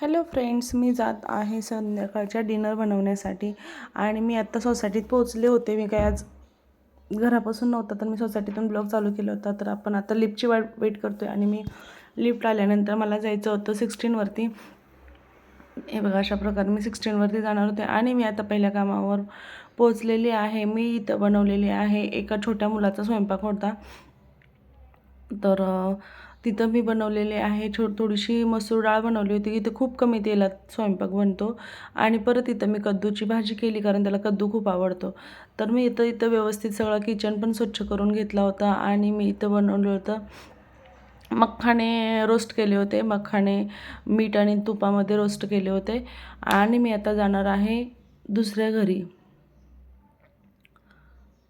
Hello friends, मी जात आहे संध्याकाळच्या डिनर बनवण्यासाठी आणि मी आत्ता सोसायटीत पोहोचले होते. मी काय आज घरापासून नव्हता, तर मी सोसायटीतून ब्लॉग चालू केला होता. तर आपण आता लिफ्टची वेट करतो आहे आणि मी लिफ्ट आल्यानंतर मला जायचं होतं 16वरती. हे बघा, अशा प्रकारे मी 16वरती जाणार होते आणि मी आता पहिल्या कामावर पोहोचलेली आहे. मी इथं बनवलेली आहे, एका छोट्या मुलाचा स्वयंपाक होता. तर तिथं मी बनवलेले आहे थोडीशी मसूर डाळ बनवली होती. इथं खूप कमी तेलात स्वयंपाक बनतो आणि परत इथं मी कद्दूची भाजी केली, कारण त्याला कद्दू खूप आवडतो. तर मी इथं व्यवस्थित सगळं किचन पण स्वच्छ करून घेतला होता आणि मी इथं बनवलं होतं मखाणे रोस्ट केले होते. मखाणे मीठ आणि तुपामध्ये रोस्ट केले होते आणि मी आता जाणार आहे दुसऱ्या घरी.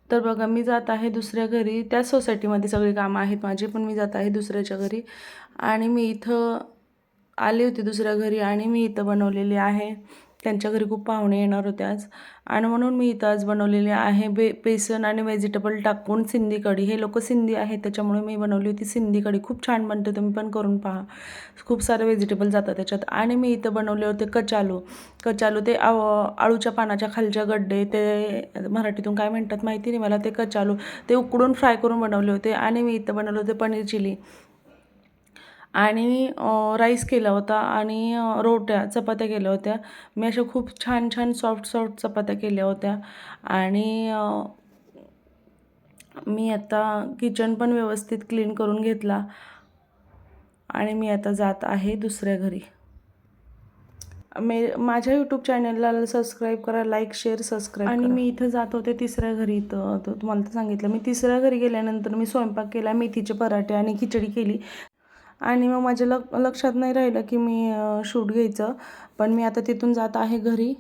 तर बघा, मी जात आहे दुसऱ्या घरी. त्याच सोसायटीमध्ये सगळी कामं आहेत माझी, पण मी जात आहे दुसऱ्याच्या घरी आणि मी इथं आले होते दुसऱ्या घरी आणि मी इथं बनवलेली आहे. त्यांच्या घरी खूप पाहुणे येणार होते आज आणि म्हणून मी इथं आज बनवलेले आहे बेसन आणि व्हेजिटेबल टाकून सिंधी कढी. हे लोक सिंधी आहेत, त्याच्यामुळे मी बनवली होती सिंधी कढी. खूप छान बनते, तुम्ही पण करून पहा. खूप सारे व्हेजिटेबल जातात त्याच्यात. आणि मी इथं बनवले होते कचालू. ते आळूच्या पानाच्या खालच्या गड्डे, ते मराठीतून काय म्हणतात माहिती नाही मला, ते कचालू. ते उकडून फ्राय करून बनवले होते. आणि मी इथं बनवले होते पनीर चिली आणि राईस केला होता आणि चपात्या केल्या होत्या. मी अशा खूप छान छान सॉफ्ट चपात्या केल्या होत्या. आणि मी आता किचन पण व्यवस्थित क्लीन करून घेतला आणि मी आता जात आहे दुसऱ्या घरी. माझ्या यूट्यूब चॅनलला सबस्क्राईब करा, लाईक शेअर सबस्क्राईब करा. आणि मी इथं जात होते तिसऱ्या घरी. तर तुम्हाला तर सांगितलं, मी तिसऱ्या घरी गेल्यानंतर मी स्वयंपाक केला, मेथीचे पराठे आणि खिचडी केली. आणि मग माझ्या लक्षात नाही राहिलं की मी शूट घ्यायचं, पण मी आता तिथून जात आहे घरी.